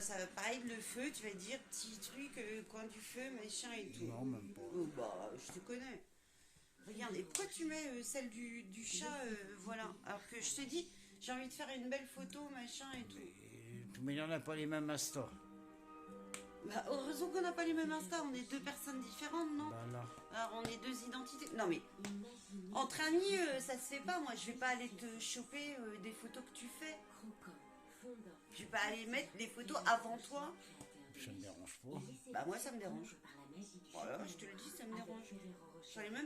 ça, pareil, le feu, tu vas dire petit truc, coin du feu, machin et tout. Non, même pas. Oh, bah, je te connais. Regarde, et pourquoi tu mets celle du chat, voilà. Alors que je te dis, j'ai envie de faire une belle photo, machin et tout. Mais il n'y en a pas les mêmes Astor. Bah, heureusement qu'on n'a pas les mêmes Insta, on est deux personnes différentes, non? Bah là. Alors on est deux identités. Non mais, entre amis, ça se fait pas. Moi, je vais pas aller te choper des photos que tu fais. Je vais pas aller mettre des photos avant toi. Ça me dérange pas. Bah moi, ça me dérange. Voilà, je te le dis, ça me dérange. J'en ai même